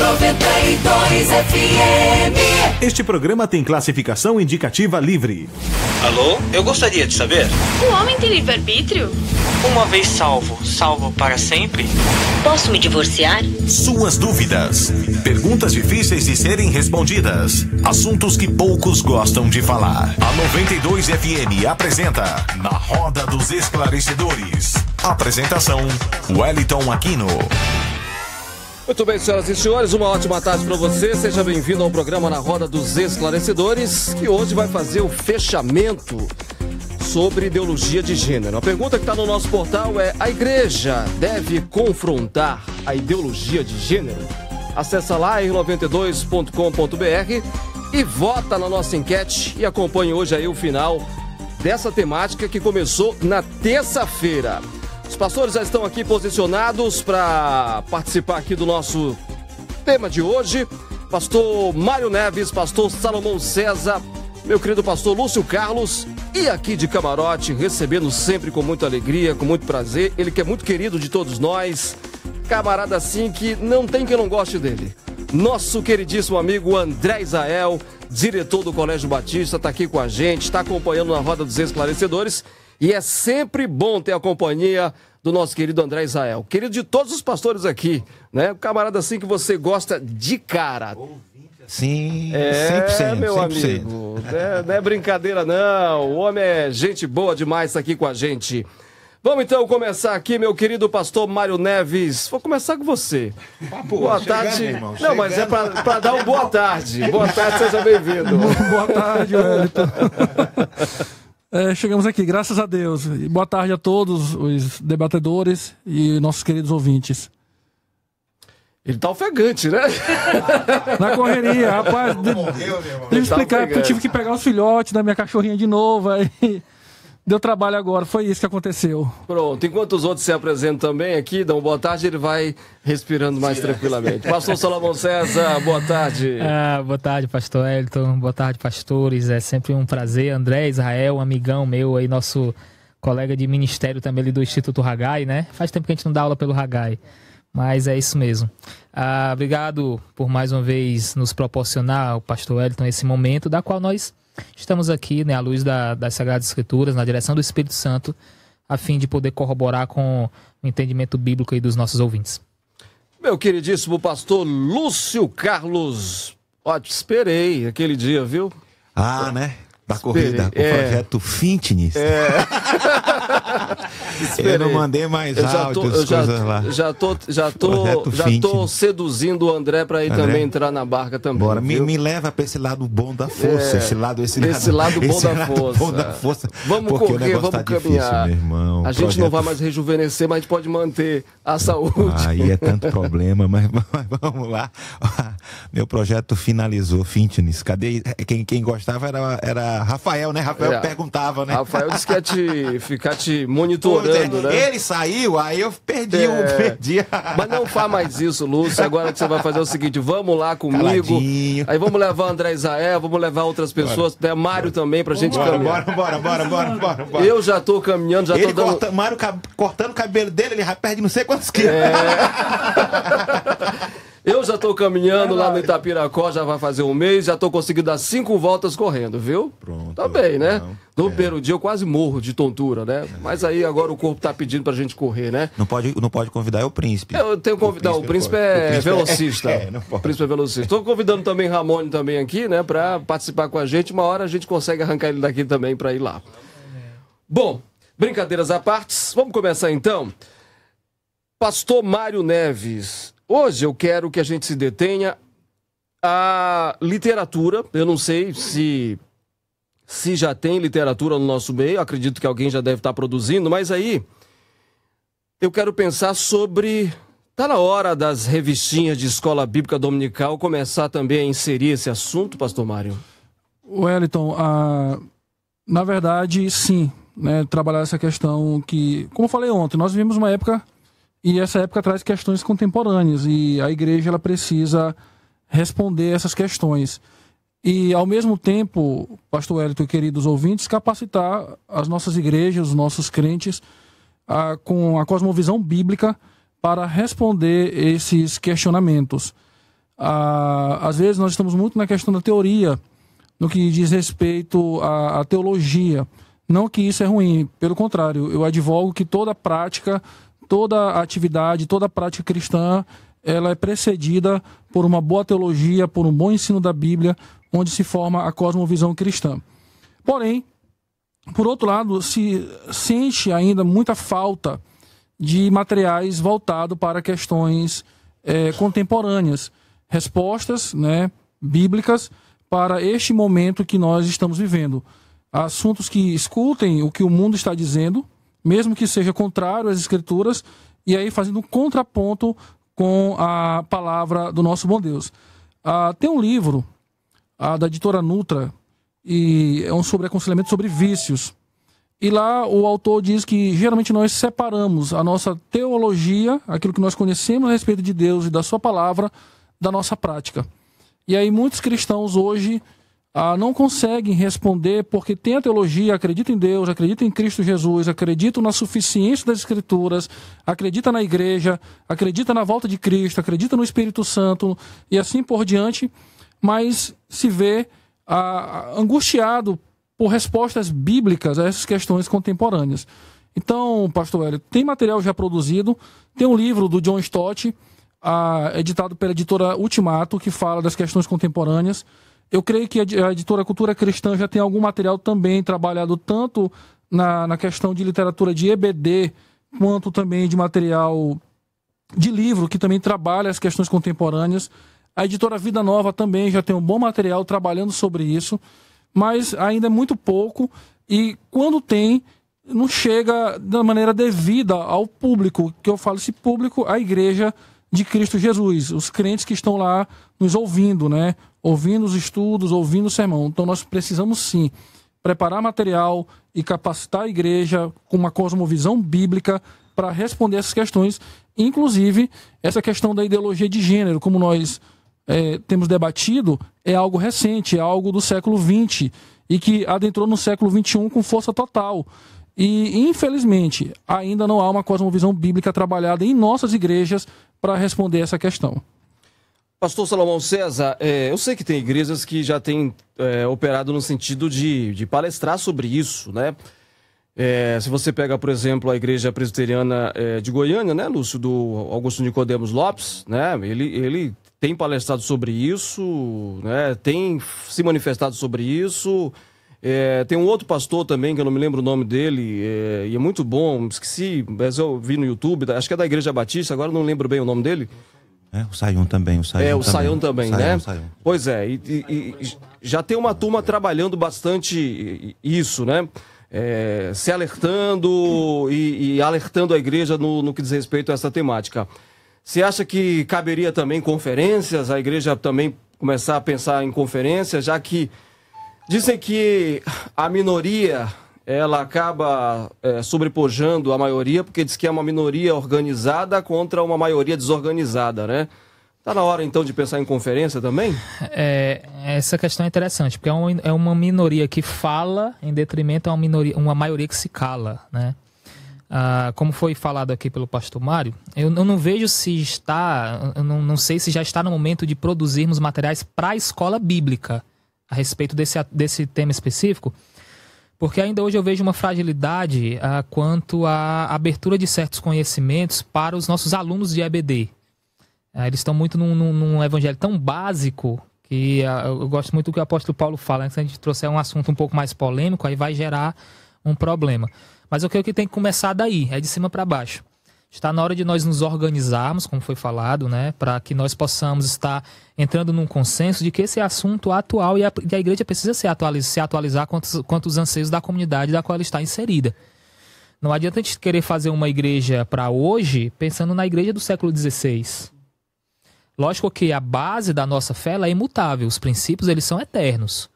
92 FM. Este programa tem classificação indicativa livre. Alô? Eu gostaria de saber. O homem tem livre-arbítrio? Uma vez salvo, salvo para sempre? Posso me divorciar? Suas dúvidas. Perguntas difíceis de serem respondidas. Assuntos que poucos gostam de falar. A 92 FM apresenta Na Roda dos Esclarecedores. Apresentação: Wellington Aquino. Muito bem, senhoras e senhores, uma ótima tarde para você. Seja bem-vindo ao programa Na Roda dos Esclarecedores, que hoje vai fazer o fechamento sobre ideologia de gênero. A pergunta que está no nosso portal é: a igreja deve confrontar a ideologia de gênero? Acesse lá r92.com.br e vota na nossa enquete e acompanhe hoje aí o final dessa temática que começou na terça-feira. Os pastores já estão aqui posicionados para participar aqui do nosso tema de hoje. Pastor Mário Neves, pastor Salomão César, meu querido pastor Lúcio Carlos, e aqui de camarote, recebendo sempre com muita alegria, com muito prazer. Ele que é muito querido de todos nós, camarada assim que não tem quem não goste dele. Nosso queridíssimo amigo André Israel, diretor do Colégio Batista, está aqui com a gente, está acompanhando na Roda dos Esclarecedores. E é sempre bom ter a companhia do nosso querido André Israel, querido de todos os pastores aqui, né? Um camarada assim que você gosta de cara. Sim, 100%, meu 100%. amigo, não é brincadeira não, o homem é gente boa demais, tá aqui com a gente. Vamos então começar aqui, meu querido pastor Mário Neves. Vou começar com você. Boa tarde. Irmão, não, mas é para dar um boa tarde. Boa tarde, seja bem-vindo. Boa tarde, Wellington. Chegamos aqui, graças a Deus. E boa tarde a todos os debatedores e nossos queridos ouvintes. Ele tá ofegante, né? Na correria, rapaz. Deixa eu explicar, porque eu tive que pegar os filhotes da minha cachorrinha de novo, aí deu trabalho agora, foi isso que aconteceu. Pronto, enquanto os outros se apresentam também aqui, dão boa tarde, ele vai respirando mais tranquilamente. Pastor Salomão César, boa tarde. Boa tarde, pastor Wellington, boa tarde, pastores, é sempre um prazer. André Israel, um amigão meu aí, nosso colega de ministério também ali do Instituto Haggai, né? Faz tempo que a gente não dá aula pelo Haggai, mas é isso mesmo. Obrigado por mais uma vez nos proporcionar, o pastor Wellington, esse momento, da qual nós estamos aqui, né, à luz das Sagradas Escrituras, na direção do Espírito Santo, a fim de poder corroborar com o entendimento bíblico aí dos nossos ouvintes. Meu queridíssimo pastor Lúcio Carlos, te esperei aquele dia, viu? Né? Da corrida, o projeto Fitness. Eu não mandei mais áudios, coisas lá. Já tô seduzindo o André para ir também entrar na barca também. Bora, me leva para esse lado bom da força, esse lado bom da força. Vamos correr, vamos caminhar. Difícil, meu irmão. A gente não vai mais rejuvenescer, mas a gente pode manter a saúde. Aí é tanto problema, mas vamos lá. Meu projeto finalizou, Fitness. Cadê? Quem gostava era Rafael, né? Rafael perguntava, né? Rafael disse que ia ficar te monitorando, né? Ele saiu, aí eu perdi. Mas não faz mais isso, Lúcio. Agora que você vai fazer é o seguinte, vamos lá comigo. Caladinho. Aí vamos levar o André Israel, vamos levar outras pessoas, até Mário também, pra gente caminhar. Bora. Eu já tô caminhando, já tô dando... Mário cortando o cabelo dele, ele já perde não sei quantos quilos. Eu já tô caminhando lá no Itapiracó, já vai fazer um mês, já tô conseguindo dar 5 voltas correndo, viu? Pronto. Tá bem, né? No primeiro dia eu quase morro de tontura, né? Mas aí agora o corpo tá pedindo pra gente correr, né? Não pode convidar o príncipe. Eu tenho que convidar, o príncipe é velocista. O príncipe é velocista. Tô convidando também Ramone também aqui, né? Pra participar com a gente. Uma hora a gente consegue arrancar ele daqui também pra ir lá. Bom, brincadeiras à parte, vamos começar então. Pastor Mário Neves... Hoje eu quero que a gente se detenha à literatura. Eu não sei se já tem literatura no nosso meio, acredito que alguém já deve estar produzindo, mas aí eu quero pensar sobre... Está na hora das revistinhas de escola bíblica dominical começar também a inserir esse assunto, pastor Mário? Wellington, na verdade, sim, né, trabalhar essa questão que, como eu falei ontem, nós vivemos uma época... E essa época traz questões contemporâneas e a igreja ela precisa responder essas questões. E, ao mesmo tempo, pastor Wellington e queridos ouvintes, capacitar as nossas igrejas, os nossos crentes, com a cosmovisão bíblica para responder esses questionamentos. Às vezes nós estamos muito na questão da teoria, no que diz respeito à teologia. Não que isso é ruim, pelo contrário, eu advogo que toda prática, toda atividade, toda prática cristã, ela é precedida por uma boa teologia, por um bom ensino da Bíblia, onde se forma a cosmovisão cristã. Porém, por outro lado, se sente ainda muita falta de materiais voltados para questões contemporâneas, respostas, né, bíblicas para este momento que nós estamos vivendo. Assuntos que escutem o que o mundo está dizendo, mesmo que seja contrário às Escrituras, e aí fazendo um contraponto com a palavra do nosso bom Deus. Tem um livro da editora Nutra, e é sobre aconselhamento sobre vícios. E lá o autor diz que geralmente nós separamos a nossa teologia, aquilo que nós conhecemos a respeito de Deus e da sua palavra, da nossa prática. E aí muitos cristãos hoje não conseguem responder porque tem a teologia, acreditam em Deus, acreditam em Cristo Jesus, acreditam na suficiência das Escrituras, acreditam na igreja, acreditam na volta de Cristo, acreditam no Espírito Santo e assim por diante, mas se vê angustiado por respostas bíblicas a essas questões contemporâneas. Então, pastor Hélio, tem material já produzido, tem um livro do John Stott, editado pela editora Ultimato, que fala das questões contemporâneas. Eu creio que a editora Cultura Cristã já tem algum material também trabalhado tanto na questão de literatura de EBD, quanto também de material de livro, que também trabalha as questões contemporâneas. A editora Vida Nova também já tem um bom material trabalhando sobre isso, mas ainda é muito pouco e quando tem, não chega da maneira devida ao público, que eu falo esse público, a igreja de Cristo Jesus, os crentes que estão lá nos ouvindo, né? Ouvindo os estudos, ouvindo o sermão. Então nós precisamos sim preparar material e capacitar a igreja com uma cosmovisão bíblica para responder essas questões, inclusive essa questão da ideologia de gênero, como nós temos debatido, é algo recente, é algo do século XX e que adentrou no século XXI com força total. E, infelizmente, ainda não há uma cosmovisão bíblica trabalhada em nossas igrejas para responder essa questão. Pastor Salomão César, eu sei que tem igrejas que já têm operado no sentido de palestrar sobre isso, né? Se você pega, por exemplo, a igreja presbiteriana de Goiânia, né, Lúcio, do Augusto Nicodemos Lopes, né? Ele tem palestrado sobre isso, né? Tem se manifestado sobre isso. Tem um outro pastor também, que eu não me lembro o nome dele, e é muito bom, esqueci, mas eu vi no YouTube, acho que é da Igreja Batista, agora não lembro bem o nome dele. O Sayão também. O Sayão também, né? Sayão. Pois é, e já tem uma turma trabalhando bastante isso, né? Se alertando e alertando a igreja no que diz respeito a essa temática. Você acha que caberia também conferências, a igreja também começar a pensar em conferências, já que dizem que a minoria ela acaba sobrepujando a maioria, porque diz que é uma minoria organizada contra uma maioria desorganizada, né? Está na hora, então, de pensar em conferência também? Essa questão é interessante, porque é uma minoria que fala em detrimento a uma maioria que se cala, né? Como foi falado aqui pelo pastor Mário, eu não vejo se está, eu não sei se já está no momento de produzirmos materiais para a escola bíblica a respeito desse tema específico, porque ainda hoje eu vejo uma fragilidade quanto à abertura de certos conhecimentos para os nossos alunos de EBD. Eles estão muito num evangelho tão básico que eu gosto muito do que o apóstolo Paulo fala, né? Se a gente trouxer um assunto um pouco mais polêmico, aí vai gerar um problema. Mas eu creio que tem que começar daí, de cima para baixo. Está na hora de nós nos organizarmos, como foi falado, né, para que nós possamos estar entrando num consenso de que esse assunto atual e a igreja precisa se atualizar quanto os anseios da comunidade da qual ela está inserida. Não adianta a gente querer fazer uma igreja para hoje pensando na igreja do século XVI. Lógico que a base da nossa fé ela é imutável, os princípios eles são eternos.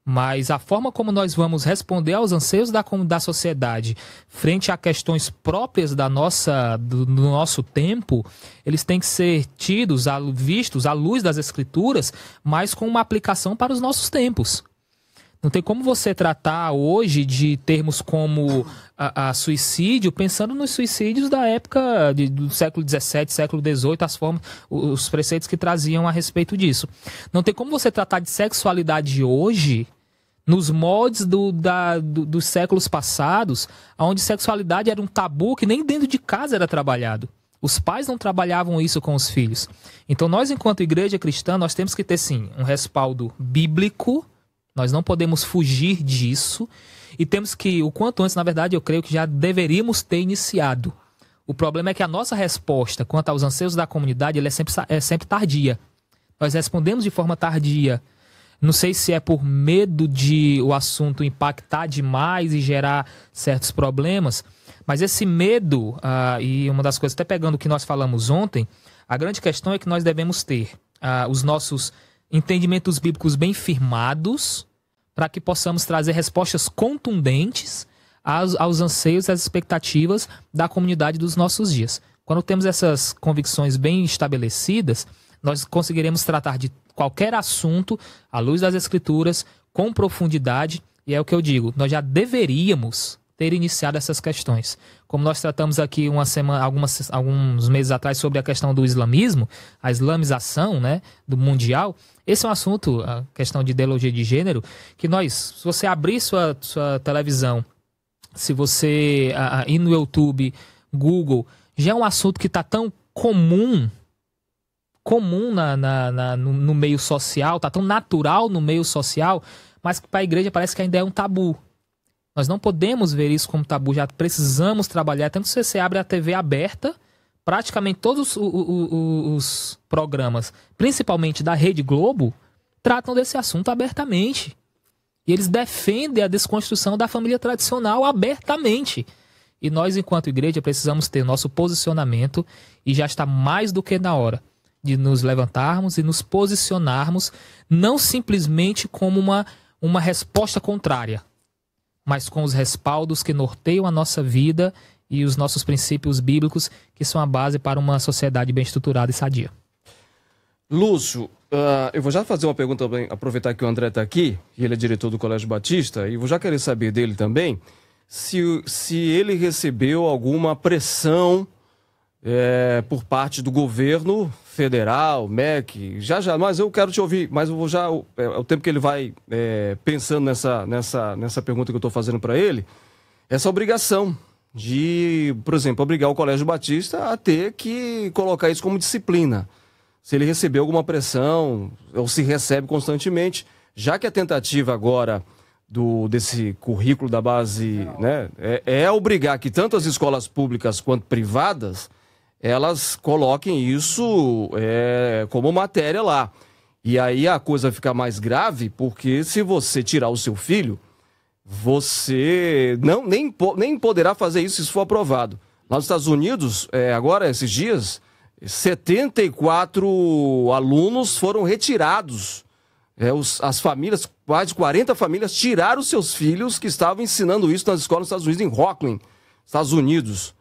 Mas a forma como nós vamos responder aos anseios da sociedade frente a questões próprias do nosso tempo, eles têm que ser vistos à luz das Escrituras, mas com uma aplicação para os nossos tempos. Não tem como você tratar hoje de termos como a suicídio, pensando nos suicídios da época do século XVII, século XVIII, as formas, os preceitos que traziam a respeito disso. Não tem como você tratar de sexualidade hoje nos moldes dos séculos passados, onde sexualidade era um tabu que nem dentro de casa era trabalhado. Os pais não trabalhavam isso com os filhos. Então nós, enquanto igreja cristã, nós temos que ter, sim, um respaldo bíblico. Nós não podemos fugir disso e temos que, o quanto antes, na verdade, eu creio que já deveríamos ter iniciado. O problema é que a nossa resposta quanto aos anseios da comunidade ela é sempre tardia. Nós respondemos de forma tardia. Não sei se é por medo de o assunto impactar demais e gerar certos problemas, mas esse medo, e uma das coisas, até pegando o que nós falamos ontem, a grande questão é que nós devemos ter os nossos entendimentos bíblicos bem firmados para que possamos trazer respostas contundentes aos anseios e às expectativas da comunidade dos nossos dias. Quando temos essas convicções bem estabelecidas, nós conseguiremos tratar de qualquer assunto à luz das Escrituras, com profundidade, e é o que eu digo, nós já deveríamos ter iniciado essas questões. Como nós tratamos aqui alguns meses atrás sobre a questão do islamismo, a islamização, né, do mundial, esse é um assunto, a questão de ideologia de gênero, que se você abrir sua televisão, se você ir no YouTube, Google, já é um assunto que está tão comum no meio social, está tão natural no meio social, mas que para a igreja parece que ainda é um tabu. Nós não podemos ver isso como tabu, já precisamos trabalhar. Tanto se você abre a TV aberta, praticamente todos os programas, principalmente da Rede Globo, tratam desse assunto abertamente. E eles defendem a desconstrução da família tradicional abertamente. E nós, enquanto igreja, precisamos ter nosso posicionamento e já está mais do que na hora de nos levantarmos e nos posicionarmos, não simplesmente como uma resposta contrária, mas com os respaldos que norteiam a nossa vida e os nossos princípios bíblicos, que são a base para uma sociedade bem estruturada e sadia. Lúcio, eu vou já fazer uma pergunta também, aproveitar que o André está aqui, e ele é diretor do Colégio Batista, e vou já querer saber dele também, se ele recebeu alguma pressão por parte do governo federal, MEC, já, mas eu quero te ouvir, mas eu vou já, é o tempo que ele vai pensando nessa pergunta que eu estou fazendo para ele, essa obrigação de, por exemplo, obrigar o Colégio Batista a ter que colocar isso como disciplina. Se ele recebeu alguma pressão, ou se recebe constantemente, já que a tentativa agora desse currículo da base, né, é obrigar que tanto as escolas públicas quanto privadas, elas coloquem isso como matéria lá. E aí a coisa fica mais grave, porque se você tirar o seu filho, você nem poderá fazer isso se isso for aprovado. Lá nos Estados Unidos, agora, esses dias, 74 alunos foram retirados. As famílias, quase 40 famílias, tiraram seus filhos que estavam ensinando isso nas escolas dos Estados Unidos, em Rockland, Estados Unidos.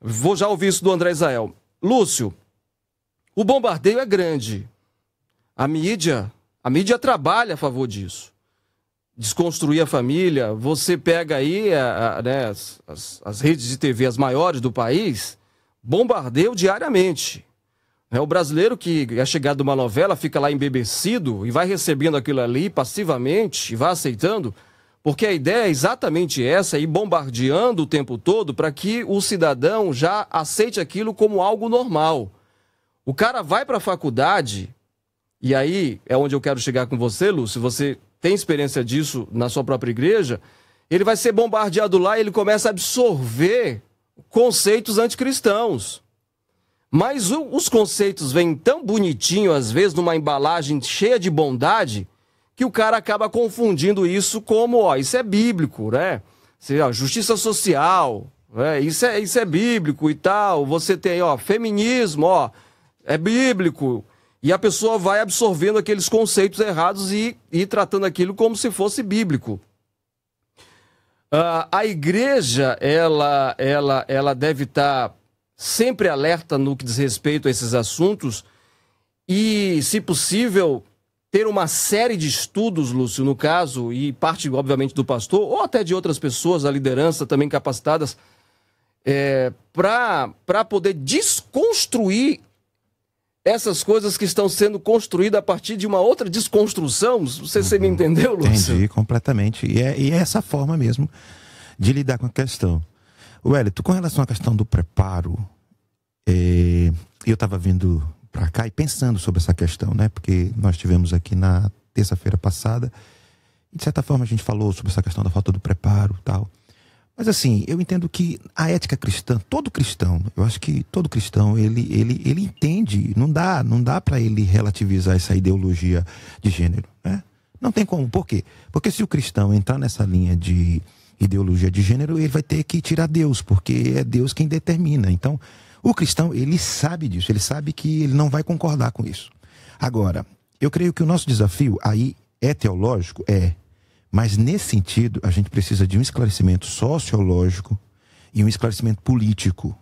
Vou já ouvir isso do André Israel. Lúcio, o bombardeio é grande. A mídia trabalha a favor disso. Desconstruir a família. Você pega aí as redes de TV, as maiores do país, bombardeiam diariamente. O brasileiro que é chegado de uma novela fica lá embebecido e vai recebendo aquilo ali passivamente e vai aceitando, porque a ideia é exatamente essa, ir bombardeando o tempo todo para que o cidadão já aceite aquilo como algo normal. O cara vai para a faculdade, e aí é onde eu quero chegar com você, Lúcio, você tem experiência disso na sua própria igreja, ele vai ser bombardeado lá e ele começa a absorver conceitos anticristãos. Mas os conceitos vêm tão bonitinho, às vezes, numa embalagem cheia de bondade, que o cara acaba confundindo isso como, isso é bíblico, né? Justiça social, isso é bíblico e tal. Você tem, feminismo, é bíblico. E a pessoa vai absorvendo aqueles conceitos errados e tratando aquilo como se fosse bíblico. A igreja, ela deve estar sempre alerta no que diz respeito a esses assuntos e, se possível, ter uma série de estudos, Lúcio, no caso, e parte, obviamente, do pastor, ou até de outras pessoas, a liderança também capacitadas, para poder desconstruir essas coisas que estão sendo construídas a partir de uma outra desconstrução? Não sei se você me entendeu, Lúcio. Entendi completamente. E é essa forma mesmo de lidar com a questão. Wellington, com relação à questão do preparo, eu estava vindo para cá e pensando sobre essa questão, né? Porque nós tivemos aqui na terça-feira passada, e de certa forma a gente falou sobre essa questão da falta do preparo e tal. Mas assim, eu entendo que a ética cristã, todo cristão, eu acho que todo cristão, ele entende, não dá para ele relativizar essa ideologia de gênero, né? Não tem como. Por quê? Porque se o cristão entrar nessa linha de ideologia de gênero, ele vai ter que tirar Deus, porque é Deus quem determina. Então, o cristão, ele sabe disso, ele sabe que ele não vai concordar com isso. Agora, eu creio que o nosso desafio aí é teológico, mas nesse sentido, a gente precisa de um esclarecimento sociológico e um esclarecimento político.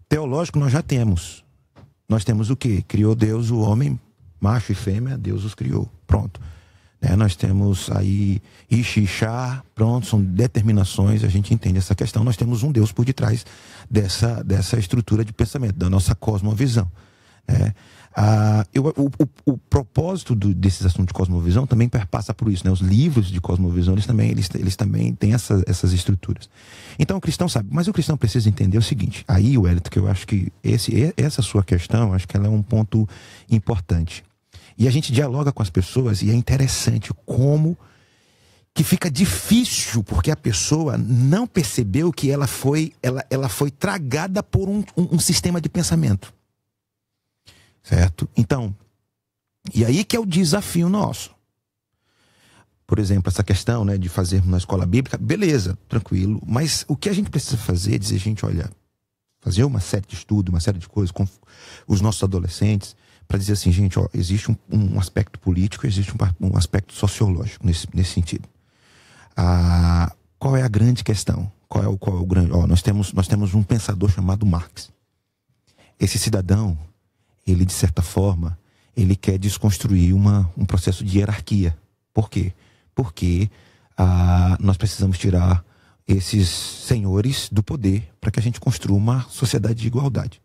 Teológico nós já temos. Nós temos o quê? Criou Deus o homem, macho e fêmea, Deus os criou. Pronto. Nós temos aí Ishi e Chá, pronto, são determinações, a gente entende essa questão. Nós temos um Deus por detrás dessa estrutura de pensamento, da nossa cosmovisão. O propósito desses assuntos de cosmovisão também perpassa por isso, né? Os livros de cosmovisão, eles também têm essas estruturas. Então o cristão sabe, mas o cristão precisa entender o seguinte, aí, Wellington, que eu acho que essa sua questão, acho que ela é um ponto importante. E a gente dialoga com as pessoas e é interessante como que fica difícil, porque a pessoa não percebeu que ela foi tragada por um sistema de pensamento. Certo? Então, e aí que é o desafio nosso. Por exemplo, essa questão, né, de fazermos na escola bíblica, beleza, tranquilo, mas o que a gente precisa fazer é dizer, gente, olha, fazer uma série de estudos, uma série de coisas com os nossos adolescentes, para dizer assim, gente, ó, existe um aspecto político, existe um aspecto sociológico nesse sentido. Qual é a grande questão? Qual é o grande... nós temos um pensador chamado Marx. Esse cidadão, ele, de certa forma, ele quer desconstruir um processo de hierarquia. Por quê? Porque nós precisamos tirar esses senhores do poder para que a gente construa uma sociedade de igualdade.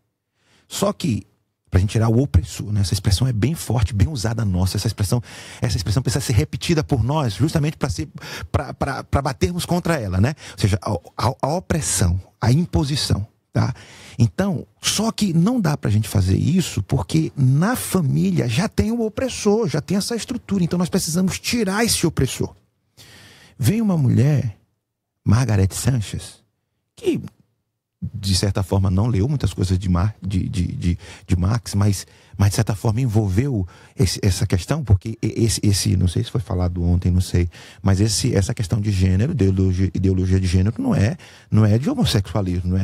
Só que, para a gente tirar o opressor, né? Essa expressão é bem forte, bem usada nossa. Essa expressão precisa ser repetida por nós, justamente para batermos contra ela, né? Ou seja, a opressão, a imposição. Tá? Então, só que não dá pra gente fazer isso porque na família já tem o opressor, já tem essa estrutura. Então nós precisamos tirar esse opressor. Vem uma mulher, Margaret Sanchez, que de certa forma não leu muitas coisas de Marx, mas de certa forma envolveu essa questão, porque não sei se foi falado ontem, não sei, mas essa questão de gênero, ideologia de gênero não é de homossexualismo,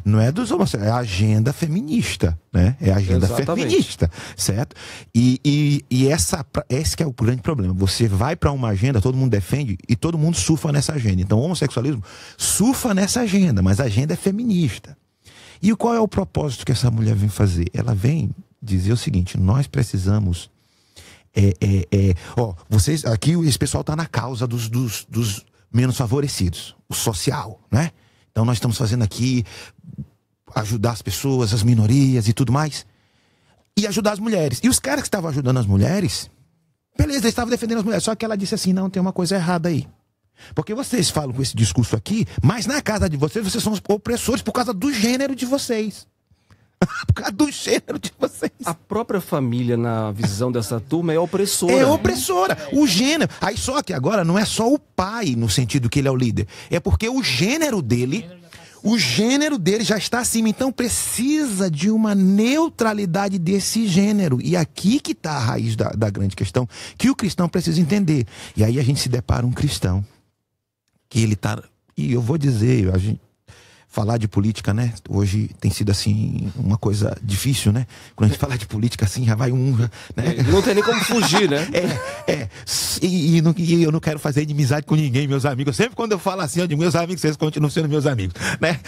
não é dos homossexuais, é a agenda feminista, né? É a agenda feminista, certo? E esse que é o grande problema. Você vai para uma agenda, todo mundo defende e todo mundo surfa nessa agenda. Então o homossexualismo surfa nessa agenda, mas a agenda é feminista. E qual é o propósito que essa mulher vem fazer? Ela vem dizer o seguinte, nós precisamos vocês aqui, esse pessoal está na causa dos menos favorecidos, o social, né? Então nós estamos fazendo aqui ajudar as pessoas, as minorias e tudo mais, e ajudar as mulheres. E os caras que estavam ajudando as mulheres, beleza, eles estavam defendendo as mulheres, só que ela disse assim, não, tem uma coisa errada aí. Porque vocês falam com esse discurso aqui, mas na casa de vocês são os opressores por causa do gênero de vocês. Por causa do gênero de vocês. A própria família, na visão dessa turma, é opressora. É opressora. O gênero. Aí só que agora não é só o pai, no sentido que ele é o líder. É porque o gênero dele já está acima. Então precisa de uma neutralidade desse gênero. E aqui que está a raiz da grande questão, que o cristão precisa entender. E aí a gente se depara um cristão, que ele está... E eu vou dizer, falar de política, né? Hoje tem sido assim uma coisa difícil, né? Quando a gente fala de política assim, já vai né? Não tem nem como fugir, né? E eu não quero fazer inimizade com ninguém, meus amigos. Sempre quando eu falo assim, eu digo, meus amigos, vocês continuam sendo meus amigos, né?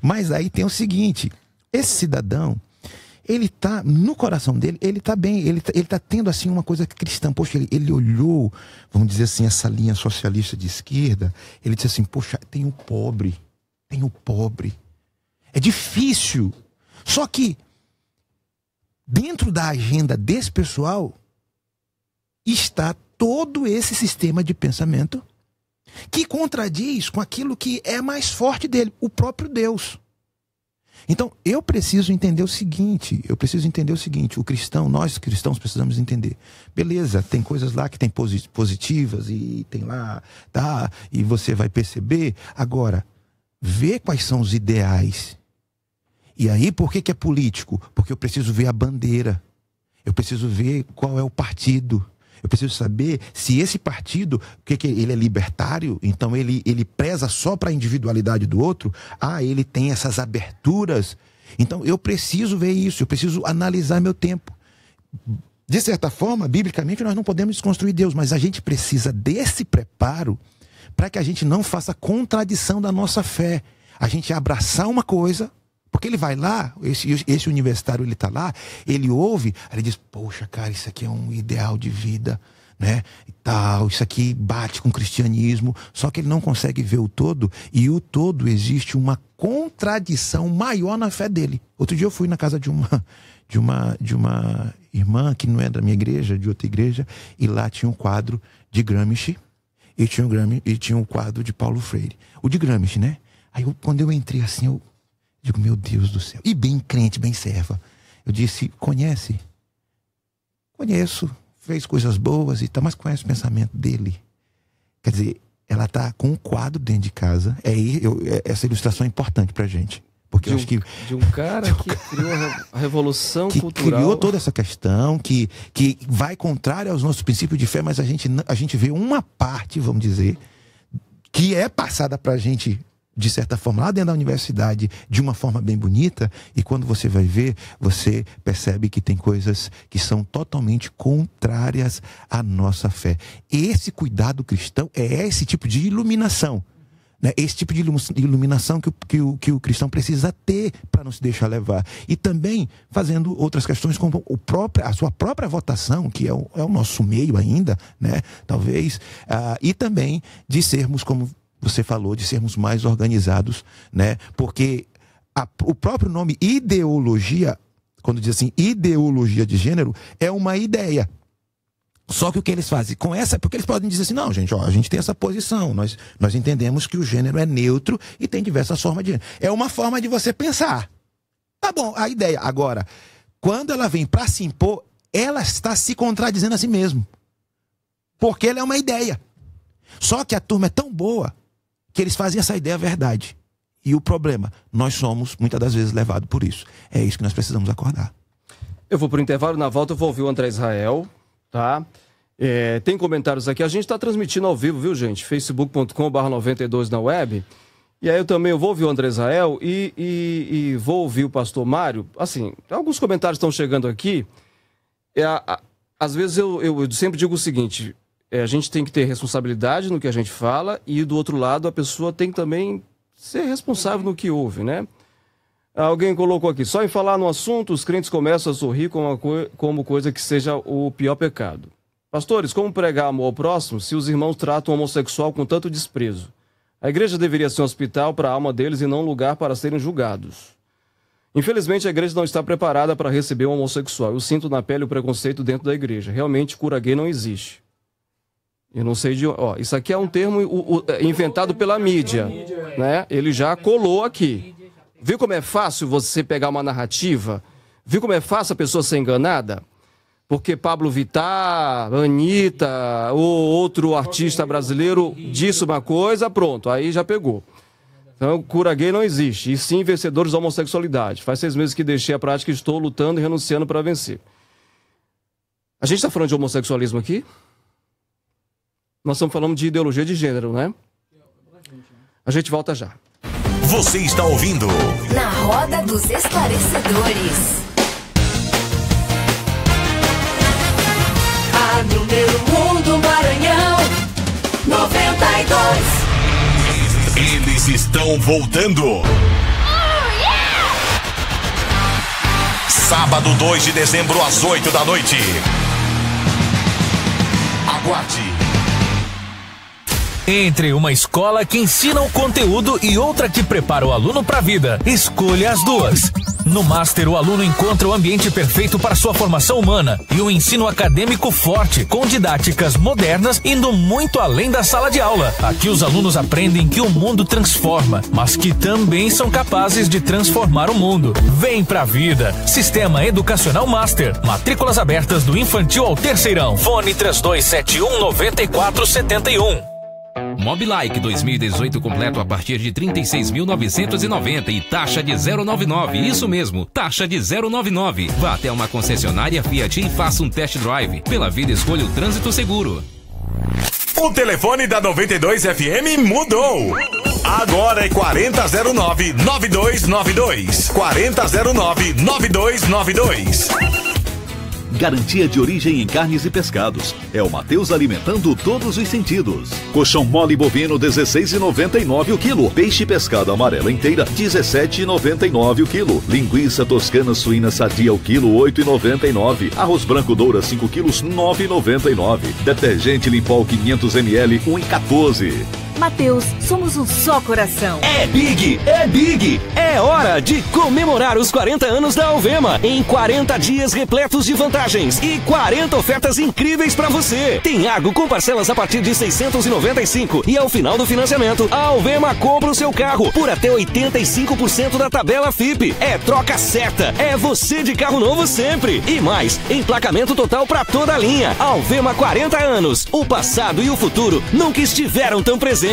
Mas aí tem o seguinte, esse cidadão, ele tá, no coração dele, ele tá bem, ele tá tendo assim uma coisa cristã. Poxa, ele olhou, vamos dizer assim, essa linha socialista de esquerda, ele disse assim, poxa, tem o pobre. É difícil. Só que, dentro da agenda desse pessoal, está todo esse sistema de pensamento que contradiz com aquilo que é mais forte dele, o próprio Deus. Então, eu preciso entender o seguinte, o cristão, nós cristãos precisamos entender. Beleza, tem coisas lá que tem positivas e tem lá, tá, e você vai perceber. Agora, vê quais são os ideais. E aí, por que é político? Porque eu preciso ver a bandeira. Eu preciso ver qual é o partido. Eu preciso saber se esse partido, ele é libertário, então ele preza só para a individualidade do outro. Ele tem essas aberturas. Então eu preciso ver isso, eu preciso analisar meu tempo. De certa forma, biblicamente, nós não podemos desconstruir Deus, mas a gente precisa desse preparo para que a gente não faça contradição da nossa fé. A gente abraçar uma coisa, porque ele vai lá, esse universitário, ele está lá, ele ouve, aí ele diz, poxa, cara, isso aqui é um ideal de vida, né? E tal, isso aqui bate com o cristianismo, só que ele não consegue ver o todo, e o todo existe uma contradição maior na fé dele. Outro dia eu fui na casa de uma irmã que não é da minha igreja, de outra igreja, e lá tinha um quadro de Gramsci, e tinha um quadro de Paulo Freire. O de Gramsci, né? Aí quando eu entrei assim, eu digo, meu Deus do céu. E bem crente, bem serva. Eu disse, conhece? Conheço. Fez coisas boas e tal, mas conhece o pensamento dele. Quer dizer, ela está com um quadro dentro de casa. Essa ilustração é importante pra gente. Porque eu acho que... De um cara que criou a revolução que cultural. Criou toda essa questão, que vai contrária aos nossos princípios de fé, mas a gente vê uma parte, vamos dizer, que é passada pra gente, de certa forma, lá dentro da universidade, de uma forma bem bonita, e quando você vai ver, você percebe que tem coisas que são totalmente contrárias à nossa fé. Esse cuidado cristão é esse tipo de iluminação, né? Esse tipo de iluminação que o cristão precisa ter para não se deixar levar. E também fazendo outras questões como a sua própria votação, que é o nosso meio ainda, né? Talvez, e também de sermos, como você falou, de sermos mais organizados, né? Porque o próprio nome ideologia, quando diz assim, ideologia de gênero, é uma ideia. Só que o que eles fazem com essa, porque eles podem dizer assim, não, gente, a gente tem essa posição, nós entendemos que o gênero é neutro e tem diversas formas de gênero. É uma forma de você pensar. Tá bom, a ideia. Agora, quando ela vem para se impor, ela está se contradizendo a si mesmo. Porque ela é uma ideia. Só que a turma é tão boa que eles fazem essa ideia verdade. E o problema, nós somos, muitas das vezes, levados por isso. É isso que nós precisamos acordar. Eu vou pro intervalo, na volta eu vou ouvir o André Israel, tá? Tem comentários aqui, a gente está transmitindo ao vivo, viu, gente? facebook.com/92 na web. E aí eu vou ouvir o André Israel e vou ouvir o pastor Mário. Assim, alguns comentários estão chegando aqui. Às vezes eu sempre digo o seguinte... a gente tem que ter responsabilidade no que a gente fala e, do outro lado, a pessoa tem que também ser responsável no que ouve, né? Alguém colocou aqui, só em falar no assunto, os crentes começam a sorrir como coisa que seja o pior pecado. Pastores, como pregar amor ao próximo se os irmãos tratam o homossexual com tanto desprezo? A igreja deveria ser um hospital para a alma deles e não um lugar para serem julgados. Infelizmente, a igreja não está preparada para receber um homossexual. Eu sinto na pele o preconceito dentro da igreja. Realmente, cura gay não existe. Eu não sei de... isso aqui é um termo inventado pela mídia, né? Ele já colou aqui. Viu como é fácil você pegar uma narrativa? Viu como é fácil a pessoa ser enganada? Porque Pablo Vittar, Anitta, ou outro artista brasileiro disse uma coisa, pronto, aí já pegou. Então, cura gay não existe. E sim, vencedores da homossexualidade. Faz 6 meses que deixei a prática e estou lutando e renunciando para vencer. A gente está falando de homossexualismo aqui? Nós estamos falando de ideologia de gênero, né? A gente volta já. Você está ouvindo... Na Roda dos Esclarecedores. A número 1 do Maranhão, 92. Eles estão voltando. Sábado 2 de dezembro às 8 da noite. Aguarde. Entre uma escola que ensina o conteúdo e outra que prepara o aluno para a vida, escolha as duas. No Master, o aluno encontra o ambiente perfeito para sua formação humana e um ensino acadêmico forte, com didáticas modernas indo muito além da sala de aula. Aqui os alunos aprendem que o mundo transforma, mas que também são capazes de transformar o mundo. Vem pra vida. Sistema Educacional Master. Matrículas abertas do infantil ao terceirão. Fone 3271-9471. Mobilike 2018 completo a partir de 36.990 e taxa de 099. Isso mesmo, taxa de 099. Vá até uma concessionária Fiat e faça um test drive. Pela vida, escolha o trânsito seguro. O telefone da 92 FM mudou. Agora é 4009-9292. 4009-9292. Garantia de origem em carnes e pescados. É o Mateus alimentando todos os sentidos. Colchão mole bovino 16,99 o quilo. Peixe pescado amarela inteira 17,99 o quilo. Linguiça toscana suína sadia o quilo 8,99. Arroz branco doura 5 quilos 9,99. Detergente Limpol 500 ml 1,14. Mateus, somos um só coração. É Big! É Big! É hora de comemorar os 40 anos da Alvema em 40 dias repletos de vantagens e 40 ofertas incríveis pra você. Tem Argo com parcelas a partir de 695 e ao final do financiamento, a Alvema compra o seu carro por até 85% da tabela FIP. É troca certa, é você de carro novo sempre. E mais, emplacamento total pra toda a linha. Alvema 40 anos, o passado e o futuro nunca estiveram tão presentes.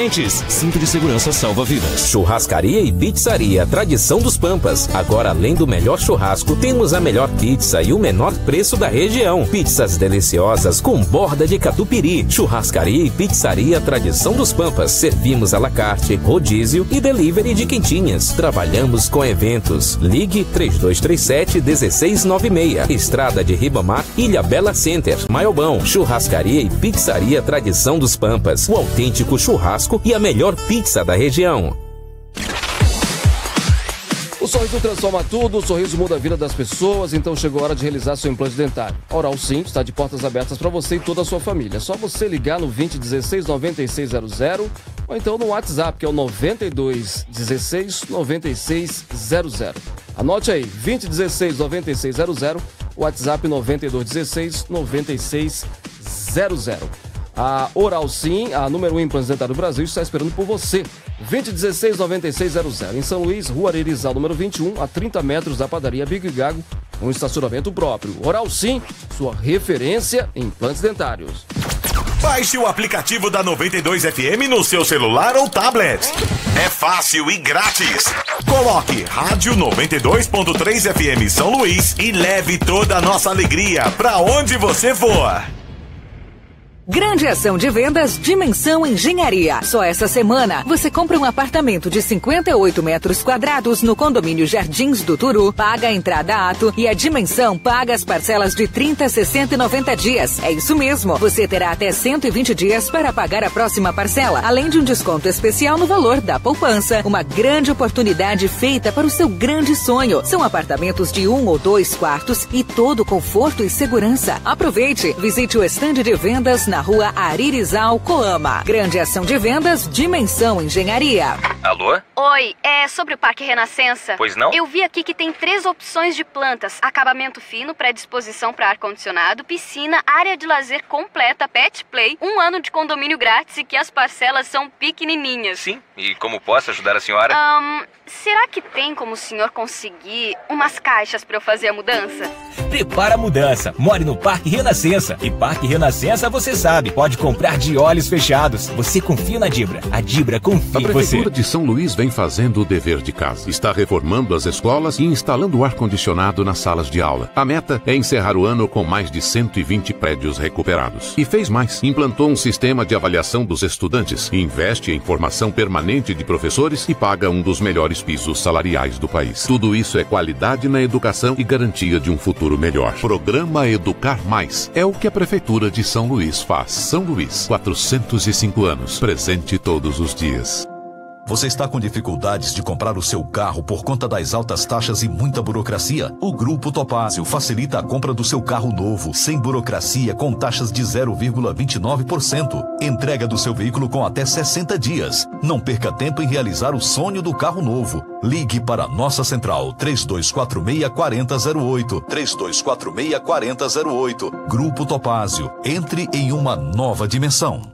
Cinto de segurança salva vidas. Churrascaria e pizzaria, tradição dos Pampas. Agora, além do melhor churrasco, temos a melhor pizza e o menor preço da região. Pizzas deliciosas com borda de catupiry. Churrascaria e pizzaria, tradição dos Pampas. Servimos à la carte, rodízio e delivery de quentinhas. Trabalhamos com eventos. Ligue 3237-1696. Estrada de Ribamar, Ilha Bela Center, Maiobão. Churrascaria e pizzaria, tradição dos Pampas. O autêntico churrasco e a melhor pizza da região. O sorriso transforma tudo, o sorriso muda a vida das pessoas, então chegou a hora de realizar seu implante dentário. A Oral Sim está de portas abertas para você e toda a sua família. É só você ligar no 2016-9600 ou então no WhatsApp, que é o 9216-9600. Anote aí, 2016-9600, WhatsApp 9216-9600. A Oral Sim, a número 1 implante dentário do Brasil, está esperando por você. 2016-9600. Em São Luís, Rua Aririzal, número 21, a 30 metros da padaria Big Gago, um estacionamento próprio. Oral Sim, sua referência em implantes dentários. Baixe o aplicativo da 92 FM no seu celular ou tablet. É fácil e grátis. Coloque Rádio 92.3 FM São Luís e leve toda a nossa alegria para onde você for. Grande ação de vendas Dimensão Engenharia. Só essa semana você compra um apartamento de 58 metros quadrados no condomínio Jardins do Turu, paga a entrada ato e a Dimensão paga as parcelas de 30, 60 e 90 dias. É isso mesmo, você terá até 120 dias para pagar a próxima parcela, além de um desconto especial no valor da poupança. Uma grande oportunidade feita para o seu grande sonho. São apartamentos de 1 ou 2 quartos e todo conforto e segurança. Aproveite, visite o estande de vendas na Rua Aririzal, Coama. Grande ação de vendas Dimensão Engenharia. Alô? Oi, é sobre o Parque Renascença? Pois não? Eu vi aqui que tem 3 opções de plantas: acabamento fino, pré-disposição para ar-condicionado, piscina, área de lazer completa, pet play, 1 ano de condomínio grátis e que as parcelas são pequenininhas. Sim, e como posso ajudar a senhora? Será que tem como o senhor conseguir umas caixas para eu fazer a mudança? Prepara a mudança. More no Parque Renascença. E Parque Renascença, você sabe, pode comprar de olhos fechados. Você confia na Dibra. A Dibra confia em você. A Prefeitura de São Luís vem fazendo o dever de casa. Está reformando as escolas e instalando ar-condicionado nas salas de aula. A meta é encerrar o ano com mais de 120 prédios recuperados. E fez mais. Implantou um sistema de avaliação dos estudantes, investe em formação permanente de professores e paga um dos melhores pisos salariais do país. Tudo isso é qualidade na educação e garantia de um futuro melhor. Programa Educar Mais é o que a Prefeitura de São Luís faz. São Luís, 405 anos, presente todos os dias. Você está com dificuldades de comprar o seu carro por conta das altas taxas e muita burocracia? O Grupo Topázio facilita a compra do seu carro novo, sem burocracia, com taxas de 0,29%. Entrega do seu veículo com até 60 dias. Não perca tempo em realizar o sonho do carro novo. Ligue para a nossa central 3246-4008. 3246-4008. Grupo Topázio. Entre em uma nova dimensão.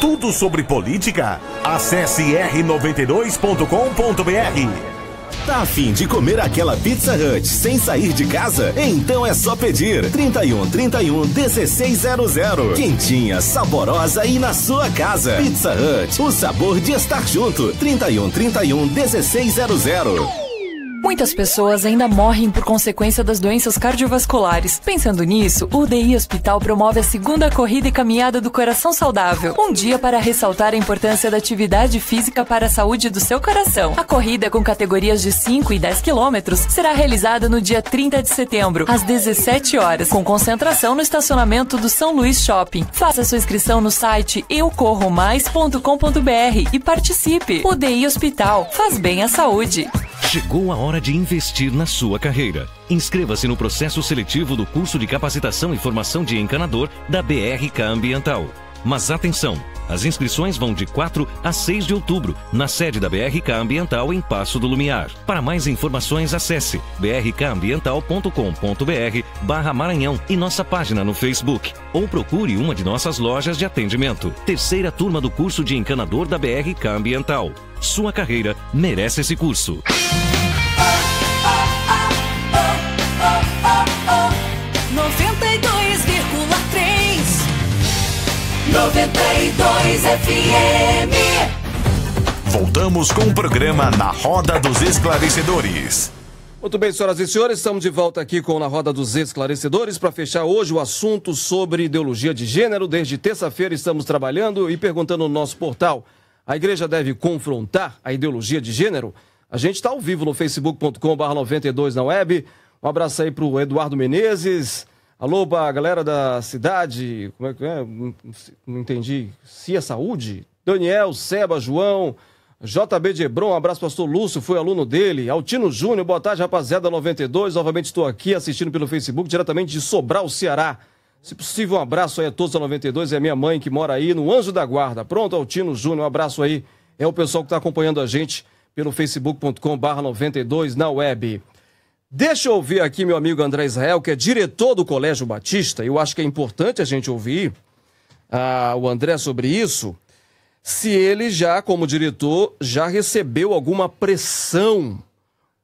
Tudo sobre política? Acesse r92.com.br. Tá a fim de comer aquela Pizza Hut sem sair de casa? Então é só pedir 3131-1600. Quentinha, saborosa e na sua casa. Pizza Hut, o sabor de estar junto. 3131-1600. Muitas pessoas ainda morrem por consequência das doenças cardiovasculares. Pensando nisso, o UDI Hospital promove a segunda corrida e caminhada do coração saudável. Um dia para ressaltar a importância da atividade física para a saúde do seu coração. A corrida, com categorias de 5 e 10 quilômetros, será realizada no dia 30 de setembro, às 17 horas, com concentração no estacionamento do São Luís Shopping. Faça sua inscrição no site eucorromais.com.br e participe. UDI Hospital, faz bem à saúde. Chegou a hora de investir na sua carreira. Inscreva-se no processo seletivo do curso de capacitação e formação de encanador da BRK Ambiental. Mas atenção, as inscrições vão de 4 a 6 de outubro, na sede da BRK Ambiental em Passo do Lumiar. Para mais informações, acesse brkambiental.com.br/Maranhão e nossa página no Facebook. Ou procure uma de nossas lojas de atendimento. Terceira turma do curso de encanador da BRK Ambiental. Sua carreira merece esse curso. 92 FM. Voltamos com o programa Na Roda dos Esclarecedores. Muito bem, senhoras e senhores, estamos de volta aqui com Na Roda dos Esclarecedores para fechar hoje o assunto sobre ideologia de gênero. Desde terça-feira estamos trabalhando e perguntando no nosso portal: a igreja deve confrontar a ideologia de gênero? A gente está ao vivo no facebook.com/92 na web. Um abraço aí para o Eduardo Menezes. Alô, para a galera da cidade. Como é que é? Não entendi. Cia Saúde. Daniel, Seba, João, JB de Hebron, um abraço, pastor Lúcio, foi aluno dele. Altino Júnior, boa tarde, rapaziada 92. Novamente estou aqui assistindo pelo Facebook, diretamente de Sobral, Ceará. Se possível, um abraço aí a todos da 92. É a minha mãe que mora aí no Anjo da Guarda. Pronto, Altino Júnior, um abraço aí. É o pessoal que está acompanhando a gente pelo facebook.com/92 na web. Deixa eu ouvir aqui meu amigo André Israel, que é diretor do Colégio Batista. Eu acho que é importante a gente ouvir o André sobre isso. Se ele já, como diretor, já recebeu alguma pressão.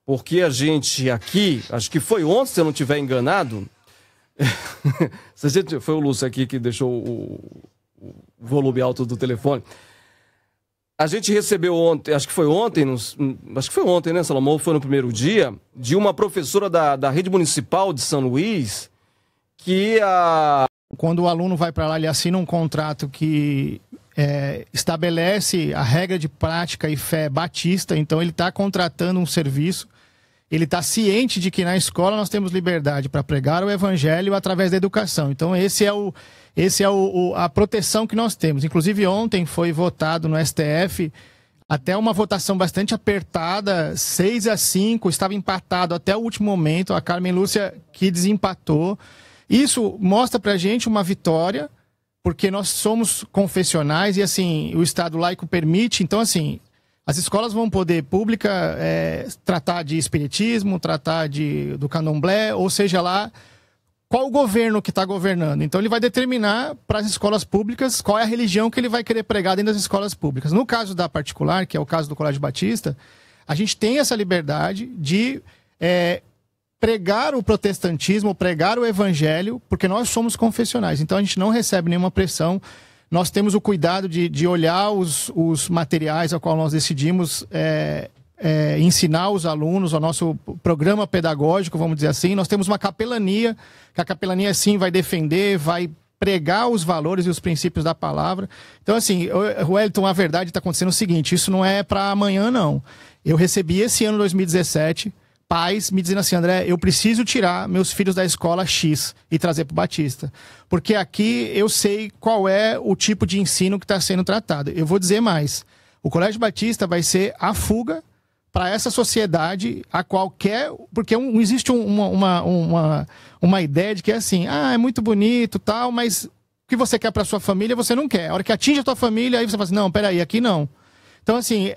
Porque a gente aqui, acho que foi ontem, se eu não estiver enganado. Foi o Lúcio aqui que deixou o volume alto do telefone. A gente recebeu ontem, acho que foi ontem, né, Salomão? Foi no primeiro dia, de uma professora da rede municipal de São Luís, que Quando o aluno vai para lá, ele assina um contrato que estabelece a regra de prática e fé batista, então ele está contratando um serviço, ele está ciente de que na escola nós temos liberdade para pregar o evangelho através da educação. Então esse é a proteção que nós temos. Inclusive ontem foi votado no STF até uma votação bastante apertada, 6-5, estava empatado até o último momento, a Carmen Lúcia que desempatou. Isso mostra pra gente uma vitória, porque nós somos confessionais e assim, o Estado laico permite, então assim, as escolas vão poder, pública, tratar de espiritismo, tratar do candomblé, ou seja lá, qual o governo que está governando. Então ele vai determinar para as escolas públicas qual é a religião que ele vai querer pregar dentro das escolas públicas. No caso da particular, que é o caso do Colégio Batista, a gente tem essa liberdade de pregar o protestantismo, pregar o evangelho, porque nós somos confessionais. Então a gente não recebe nenhuma pressão. Nós temos o cuidado de olhar os materiais ao qual nós decidimos ensinar os alunos, o nosso programa pedagógico, vamos dizer assim. Nós temos uma capelania, que a capelania sim vai defender, vai pregar os valores e os princípios da palavra. Então assim, Wellington, a verdade está acontecendo o seguinte, isso não é para amanhã não. Eu recebi esse ano 2017 pais me dizendo assim: André, eu preciso tirar meus filhos da escola X e trazer para o Batista, porque aqui eu sei qual é o tipo de ensino que está sendo tratado. Eu vou dizer mais, O Colégio Batista vai ser a fuga para essa sociedade a qual quer... Porque existe uma ideia de que é assim, é muito bonito e tal, mas o que você quer para sua família, você não quer. A hora que atinge a tua família, aí você fala assim, não, peraí, aqui não. Então, assim,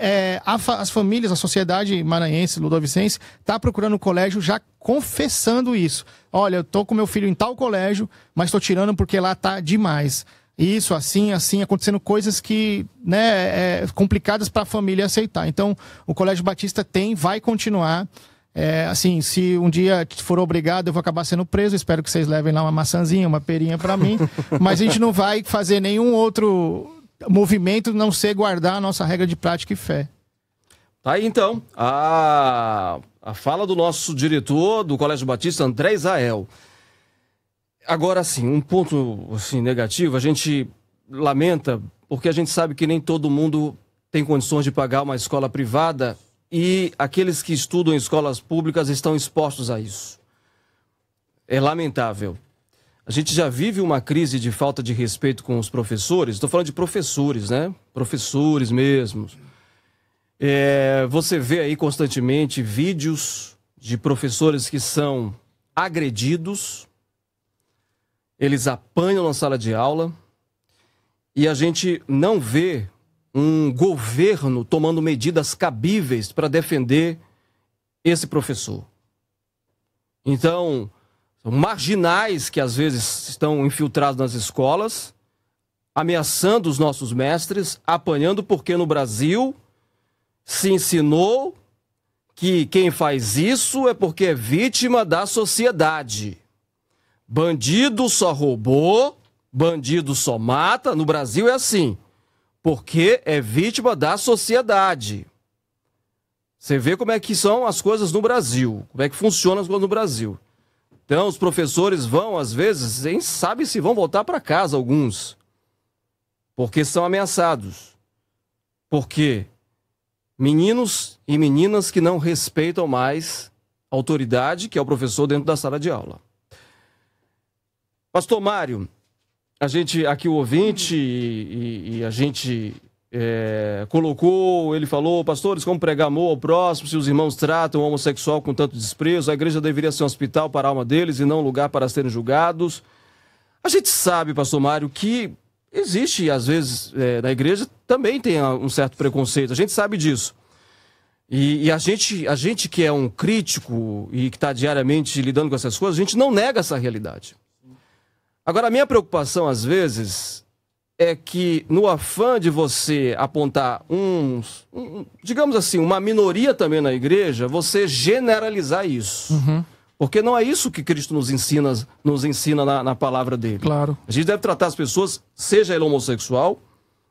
as famílias, a sociedade maranhense, ludovicense, está procurando o colégio já confessando isso. Olha, eu tô com meu filho em tal colégio, mas estou tirando porque lá tá demais. Isso, assim, acontecendo coisas que, né, complicadas para a família aceitar. Então, o Colégio Batista vai continuar. Assim, se um dia for obrigado, eu vou acabar sendo preso. Espero que vocês levem lá uma maçãzinha, uma perinha para mim. Mas a gente não vai fazer nenhum outro movimento, não ser guardar a nossa regra de prática e fé. Tá aí, então, a fala do nosso diretor do Colégio Batista, André Israel. Agora, sim, um ponto assim, negativo, a gente lamenta, porque a gente sabe que nem todo mundo tem condições de pagar uma escola privada e aqueles que estudam em escolas públicas estão expostos a isso. É lamentável. A gente já vive uma crise de falta de respeito com os professores, estou falando de professores, né? Professores mesmo. Você vê aí constantemente vídeos de professores que são agredidos, eles apanham na sala de aula e a gente não vê um governo tomando medidas cabíveis para defender esse professor. Então, são marginais que às vezes estão infiltrados nas escolas, ameaçando os nossos mestres, apanhando, porque no Brasil se ensinou que quem faz isso é porque é vítima da sociedade. Bandido só roubou, bandido só mata. No Brasil é assim, porque é vítima da sociedade. Você vê como é que são as coisas no Brasil, como é que funcionam as coisas no Brasil. Então os professores vão, às vezes, nem sabe se vão voltar para casa alguns, porque são ameaçados. Porque meninos e meninas que não respeitam mais a autoridade, que é o professor dentro da sala de aula. Pastor Mário, a gente, aqui o ouvinte, e a gente colocou, ele falou, pastores, como pregar amor ao próximo, se os irmãos tratam o homossexual com tanto desprezo, a igreja deveria ser um hospital para a alma deles e não um lugar para serem julgados. A gente sabe, pastor Mário, que existe, às vezes, na igreja também tem um certo preconceito, a gente sabe disso. E a gente que é um crítico e que está diariamente lidando com essas coisas, a gente não nega essa realidade. Agora, a minha preocupação, às vezes, é que no afã de você apontar digamos assim, uma minoria também na igreja, você generalizar isso. Uhum. Porque não é isso que Cristo nos ensina na palavra dele. Claro. A gente deve tratar as pessoas, seja ele homossexual,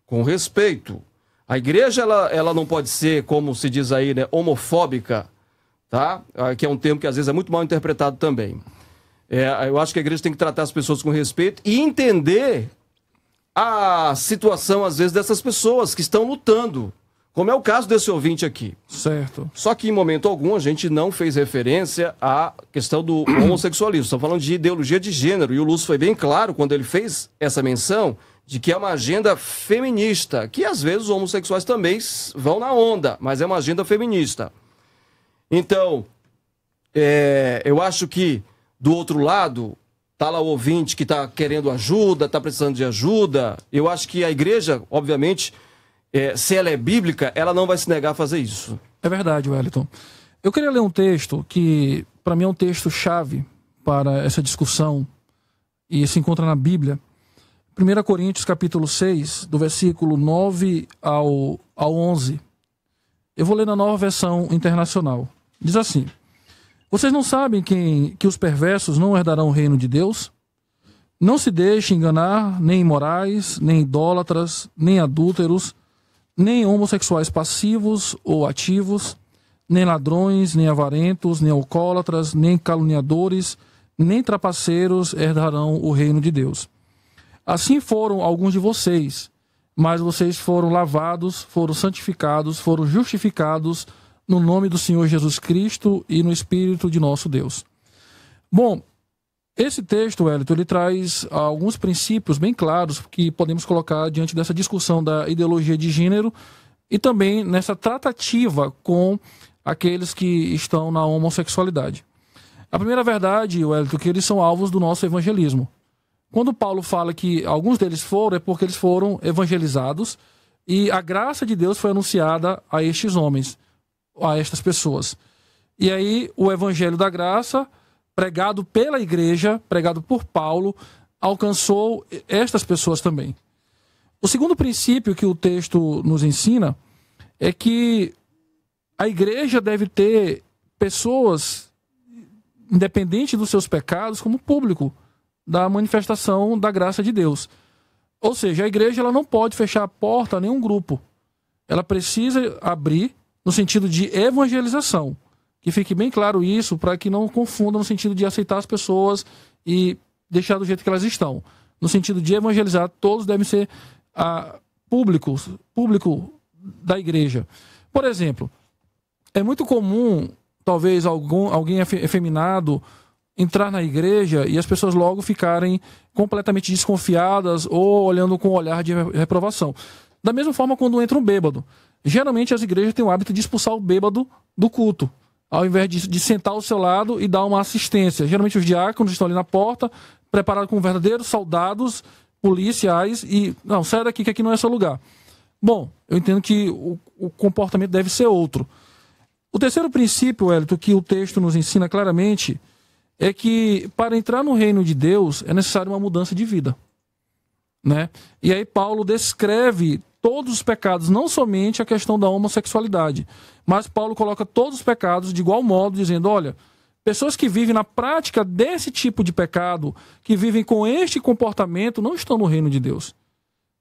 com respeito. A igreja, ela não pode ser, como se diz aí, né, homofóbica, tá? Que é um termo que às vezes é muito mal interpretado também. Eu acho que a igreja tem que tratar as pessoas com respeito e entender a situação, às vezes, dessas pessoas que estão lutando, como é o caso desse ouvinte aqui. Certo. Só que, em momento algum, a gente não fez referência à questão do homossexualismo. Estamos falando de ideologia de gênero, e o Lúcio foi bem claro quando ele fez essa menção de que é uma agenda feminista, que às vezes os homossexuais também vão na onda, mas é uma agenda feminista. Então, eu acho que do outro lado, está lá o ouvinte que está querendo ajuda, está precisando de ajuda. Eu acho que a igreja, obviamente, se ela é bíblica, ela não vai se negar a fazer isso. É verdade, Wellington. Eu queria ler um texto que, para mim, é um texto-chave para essa discussão, e se encontra na Bíblia. 1 Coríntios, capítulo 6, do versículo 9 ao 11. Eu vou ler na Nova Versão Internacional. Diz assim: vocês não sabem que os perversos não herdarão o reino de Deus? Não se deixem enganar, nem imorais, nem idólatras, nem adúlteros, nem homossexuais passivos ou ativos, nem ladrões, nem avarentos, nem alcoólatras, nem caluniadores, nem trapaceiros herdarão o reino de Deus. Assim foram alguns de vocês, mas vocês foram lavados, foram santificados, foram justificados no nome do Senhor Jesus Cristo e no Espírito de nosso Deus. Bom, esse texto, Wellington, ele traz alguns princípios bem claros que podemos colocar diante dessa discussão da ideologia de gênero e também nessa tratativa com aqueles que estão na homossexualidade. A primeira verdade, Wellington, é que eles são alvos do nosso evangelismo. Quando Paulo fala que alguns deles foram, é porque eles foram evangelizados e a graça de Deus foi anunciada a estes homens, a estas pessoas. E aí o evangelho da graça, pregado pela igreja, pregado por Paulo, alcançou estas pessoas também. O segundo princípio que o texto nos ensina é que a igreja deve ter pessoas, independente dos seus pecados, como público da manifestação da graça de Deus. Ou seja, a igreja ela não pode fechar a porta a nenhum grupo. Ela precisa abrir no sentido de evangelização. Que fique bem claro isso, para que não confunda no sentido de aceitar as pessoas e deixar do jeito que elas estão. No sentido de evangelizar, todos devem ser público da igreja. Por exemplo, é muito comum, talvez, alguém efeminado entrar na igreja e as pessoas logo ficarem completamente desconfiadas ou olhando com um olhar de reprovação. Da mesma forma, quando entra um bêbado. Geralmente as igrejas têm o hábito de expulsar o bêbado do culto, ao invés de sentar ao seu lado e dar uma assistência. Geralmente os diáconos estão ali na porta, preparados como verdadeiros soldados, policiais, e não, sai daqui que aqui não é seu lugar. Bom, eu entendo que o comportamento deve ser outro. O terceiro princípio, Wellington, que o texto nos ensina claramente, é que para entrar no reino de Deus é necessário uma mudança de vida, né? E aí Paulo descreve todos os pecados, não somente a questão da homossexualidade, mas Paulo coloca todos os pecados de igual modo, dizendo, olha, pessoas que vivem na prática desse tipo de pecado, que vivem com este comportamento, não estão no reino de Deus.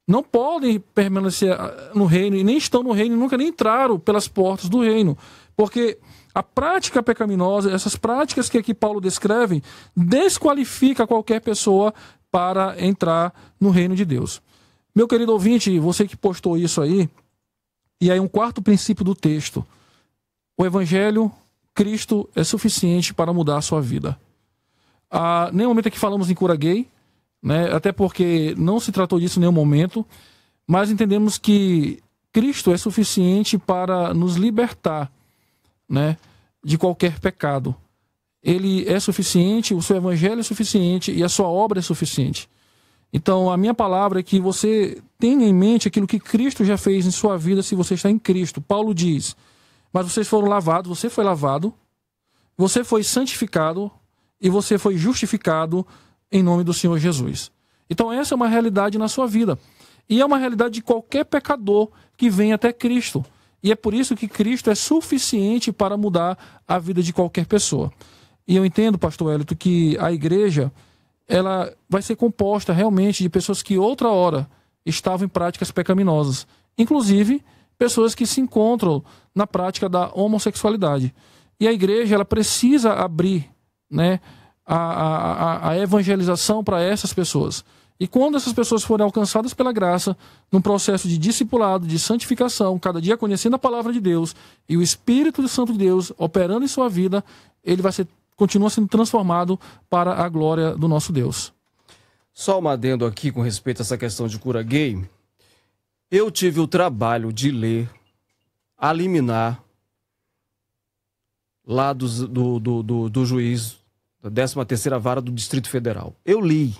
Não podem permanecer no reino, e nem estão no reino, e nunca nem entraram pelas portas do reino. Porque a prática pecaminosa, essas práticas que aqui Paulo descreve, desqualifica qualquer pessoa para entrar no reino de Deus. Meu querido ouvinte, você que postou isso aí, e aí um quarto princípio do texto, o evangelho, Cristo é suficiente para mudar a sua vida. Nenhum momento aqui falamos em cura gay, né? Até porque não se tratou disso em nenhum momento, mas entendemos que Cristo é suficiente para nos libertar, né, de qualquer pecado. Ele é suficiente, o seu evangelho é suficiente e a sua obra é suficiente. Então a minha palavra é que você tenha em mente aquilo que Cristo já fez em sua vida se você está em Cristo. Paulo diz, mas vocês foram lavados, você foi lavado, você foi santificado e você foi justificado em nome do Senhor Jesus. Então essa é uma realidade na sua vida. E é uma realidade de qualquer pecador que vem até Cristo. E é por isso que Cristo é suficiente para mudar a vida de qualquer pessoa. E eu entendo, pastor Wellington, que a igreja ela vai ser composta realmente de pessoas que outra hora estavam em práticas pecaminosas. Inclusive, pessoas que se encontram na prática da homossexualidade. E a igreja ela precisa abrir, né, a evangelização para essas pessoas. E quando essas pessoas forem alcançadas pela graça, num processo de discipulado, de santificação, cada dia conhecendo a palavra de Deus e o Espírito Santo de Deus operando em sua vida, ele continua sendo transformado para a glória do nosso Deus. Só um adendo aqui com respeito a essa questão de cura gay. Eu tive o trabalho de ler a liminar lá do juiz da 13ª Vara do Distrito Federal. Eu li.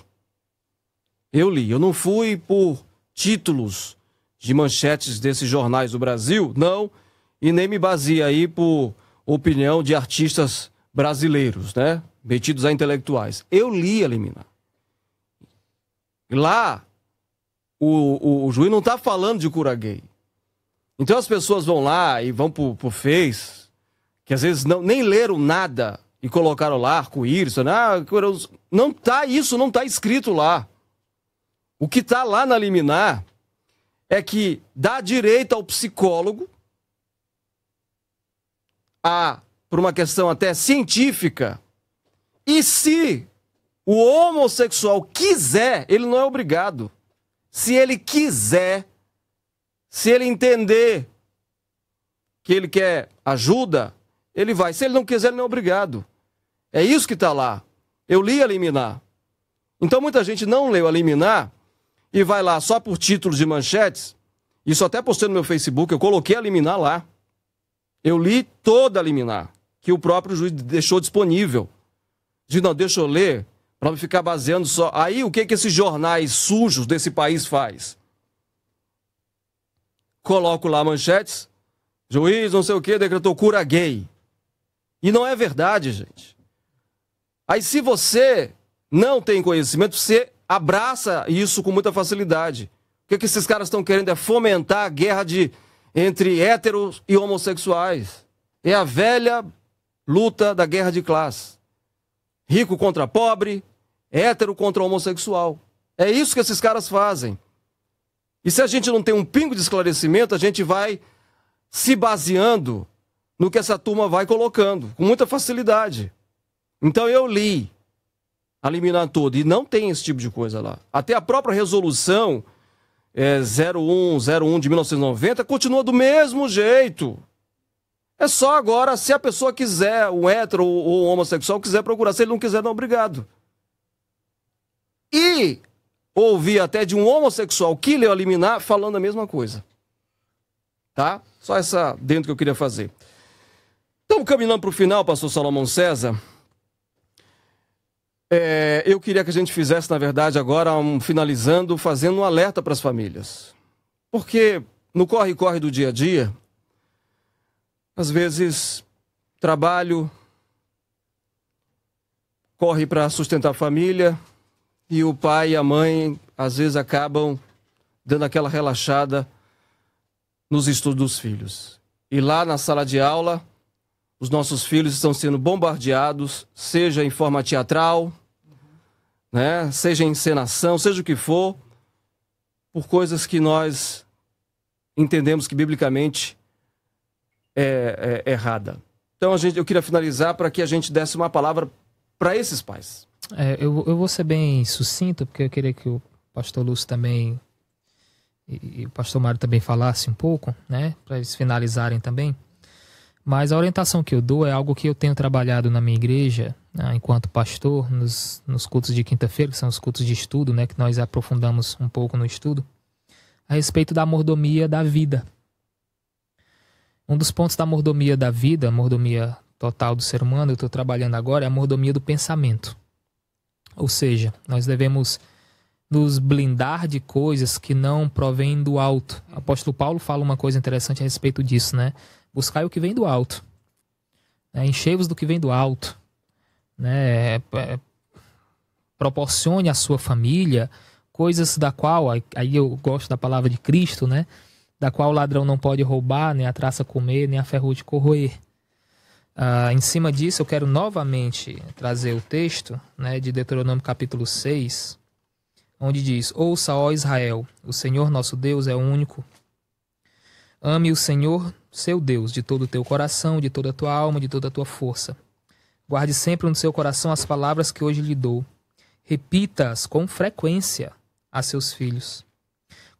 Eu não fui por títulos de manchetes desses jornais do Brasil, não, e nem me baseei aí por opinião de artistas brasileiros, né, metidos a intelectuais. Eu li a liminar. Lá, o juiz não está falando de cura gay. Então as pessoas vão lá e vão pro Face, que às vezes nem leram nada e colocaram lá arco-íris, isso não está escrito lá. O que está lá na liminar é que dá direito ao psicólogo por uma questão até científica, e se o homossexual quiser, ele não é obrigado. Se ele quiser, se ele entender que ele quer ajuda, ele vai. Se ele não quiser, ele não é obrigado. É isso que está lá. Eu li a liminar. Então muita gente não leu a liminar e vai lá só por títulos de manchetes Isso até postei no meu Facebook, eu coloquei a liminar lá. Eu li toda a liminar, que o próprio juiz deixou disponível. Diz, não, deixa eu ler, para não ficar baseando só. Aí, o que esses jornais sujos desse país faz? Coloco lá manchetes, juiz não sei o que, decretou cura gay. E não é verdade, gente. Aí, se você não tem conhecimento, você abraça isso com muita facilidade. O que esses caras estão querendo é fomentar a guerra entre héteros e homossexuais. É a velha luta da guerra de classe. Rico contra pobre, hétero contra homossexual. É isso que esses caras fazem. E se a gente não tem um pingo de esclarecimento, a gente vai se baseando no que essa turma vai colocando, com muita facilidade. Então eu li a liminar toda e não tem esse tipo de coisa lá. Até a própria resolução 0101 de 1990 continua do mesmo jeito. É só agora, se a pessoa quiser, o hétero ou o homossexual quiser procurar, se ele não quiser, não é obrigado. E ouvi até de um homossexual que leu a liminar falando a mesma coisa. Tá? Só essa dentro que eu queria fazer. Estamos caminhando para o final, pastor Salomão César. Eu queria que a gente fizesse, na verdade, agora, finalizando, fazendo um alerta para as famílias. Porque no corre-corre do dia a dia, às vezes, trabalho, corre para sustentar a família, e o pai e a mãe, às vezes, acabam dando aquela relaxada nos estudos dos filhos. E lá na sala de aula, os nossos filhos estão sendo bombardeados, seja em forma teatral, né, seja em encenação, seja o que for, por coisas que nós entendemos que biblicamente é errada. Então eu queria finalizar para que a gente desse uma palavra para esses pais. Eu vou ser bem sucinto, porque eu queria que o pastor Lúcio também e o pastor Mário também falasse um pouco, né, para eles finalizarem também. Mas a orientação que eu dou é algo que eu tenho trabalhado na minha igreja, né, enquanto pastor, nos cultos de quinta-feira, que são os cultos de estudo, né, que nós aprofundamos um pouco no estudo, a respeito da mordomia da vida. Um dos pontos da mordomia da vida, a mordomia total do ser humano, eu estou trabalhando agora, é a mordomia do pensamento. Ou seja, nós devemos nos blindar de coisas que não provêm do alto. O apóstolo Paulo fala uma coisa interessante a respeito disso, né? Buscai o que vem do alto, né? Enchei-vos do que vem do alto, né? Proporcione à sua família coisas da qual, aí eu gosto da palavra de Cristo, né? Da qual o ladrão não pode roubar, nem a traça comer, nem a ferrugem corroer. Em cima disso, eu quero novamente trazer o texto, né, de Deuteronômio capítulo 6, onde diz: Ouça, ó Israel, o Senhor nosso Deus é único. Ame o Senhor, seu Deus, de todo o teu coração, de toda a tua alma, de toda a tua força. Guarde sempre no seu coração as palavras que hoje lhe dou. Repita-as com frequência a seus filhos.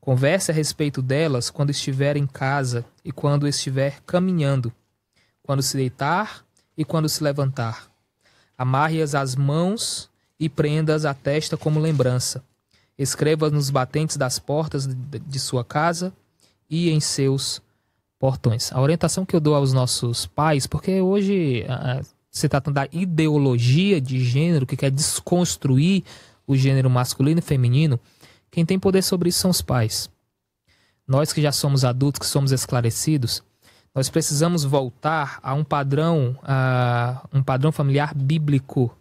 Converse a respeito delas quando estiver em casa e quando estiver caminhando, quando se deitar e quando se levantar. Amarre-as às mãos e prenda-as à testa como lembrança. Escreva-as nos batentes das portas de sua casa e em seus portões. A orientação que eu dou aos nossos pais, porque hoje se trata da ideologia de gênero que quer desconstruir o gênero masculino e feminino, quem tem poder sobre isso são os pais. Nós que já somos adultos, que somos esclarecidos, nós precisamos voltar a um padrão familiar bíblico,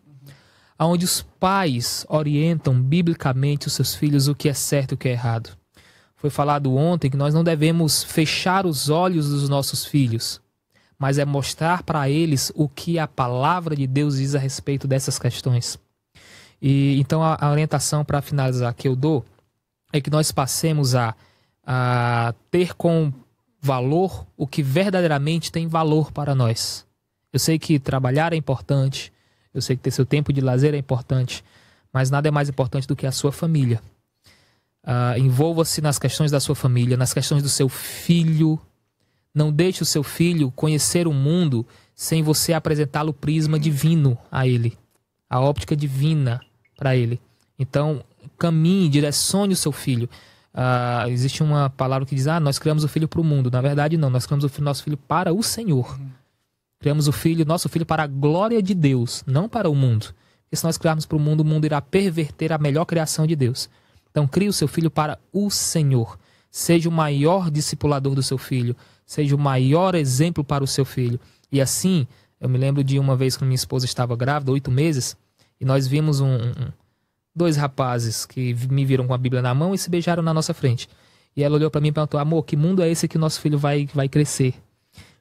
onde os pais orientam biblicamente os seus filhos o que é certo e o que é errado. Foi falado ontem que nós não devemos fechar os olhos dos nossos filhos, mas é mostrar para eles o que a palavra de Deus diz a respeito dessas questões. E então a orientação para finalizar que eu dou é que nós passemos a ter com valor o que verdadeiramente tem valor para nós. Eu sei que trabalhar é importante, eu sei que ter seu tempo de lazer é importante, mas nada é mais importante do que a sua família. Envolva-se nas questões da sua família, nas questões do seu filho. Não deixe o seu filho conhecer o mundo sem você apresentá-lo o prisma divino a ele, a óptica divina para ele. Então, caminhe, direcione o seu filho. existe uma palavra que diz, nós criamos o filho para o mundo. Na verdade, não, nós criamos o nosso filho para o Senhor. Criamos nosso filho para a glória de Deus, não para o mundo. Porque se nós criarmos para o mundo irá perverter a melhor criação de Deus. Então, crie o seu filho para o Senhor. Seja o maior discipulador do seu filho. Seja o maior exemplo para o seu filho. E assim, eu me lembro de uma vez que minha esposa estava grávida, 8 meses, e nós vimos dois rapazes que me viram com a Bíblia na mão e se beijaram na nossa frente. E ela olhou para mim e perguntou, amor, que mundo é esse que o nosso filho vai crescer?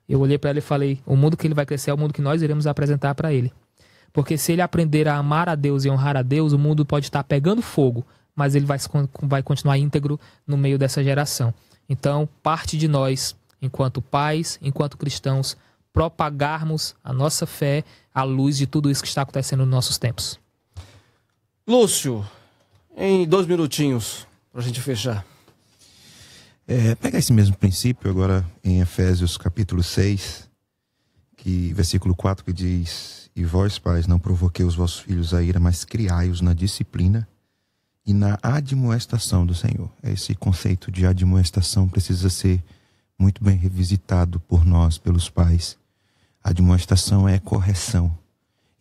Eu olhei para ela e falei, o mundo que ele vai crescer é o mundo que nós iremos apresentar para ele. Porque se ele aprender a amar a Deus e honrar a Deus, o mundo pode estar pegando fogo, mas ele vai continuar íntegro no meio dessa geração. Então, parte de nós, enquanto pais, enquanto cristãos, propagarmos a nossa fé à luz de tudo isso que está acontecendo nos nossos tempos. Lúcio, em 2 minutinhos, para a gente fechar. Pega esse mesmo princípio agora em Efésios capítulo 6, versículo 4, que diz: E vós, pais, não provoquei os vossos filhos a ira, mas criai-os na disciplina e na admoestação do Senhor. Esse conceito de admoestação precisa ser muito bem revisitado por nós, pelos pais. A admoestação é correção.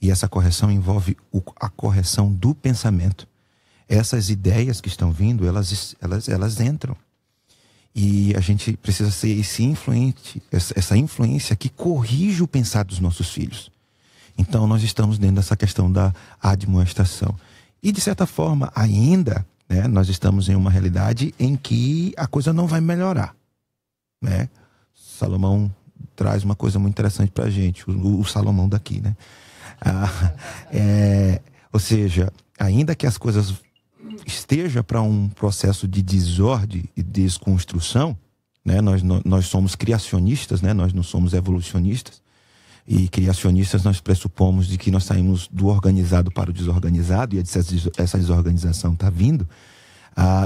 E essa correção envolve a correção do pensamento. Essas ideias que estão vindo, elas entram. E a gente precisa ser essa influência que corrige o pensar dos nossos filhos. Então nós estamos dentro dessa questão da admoestação. E de certa forma ainda, né, nós estamos em uma realidade em que a coisa não vai melhorar, né? Salomão traz uma coisa muito interessante para a gente, o Salomão daqui, né? Ou seja, ainda que as coisas esteja para um processo de desordem e desconstrução, né? Nós somos criacionistas, né? Nós não somos evolucionistas. E criacionistas nós pressupomos de que nós saímos do organizado para o desorganizado, e essa desorganização está vindo.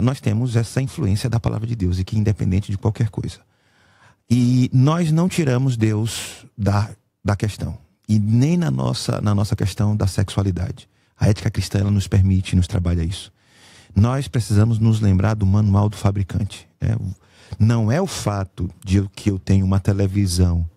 Nós temos essa influência da palavra de Deus, e que independente de qualquer coisa. E nós não tiramos Deus da questão, e nem na nossa questão da sexualidade. A ética cristã ela nos permite, nos trabalha isso. Nós precisamos nos lembrar do manual do fabricante. Não é o fato de que eu tenho uma televisão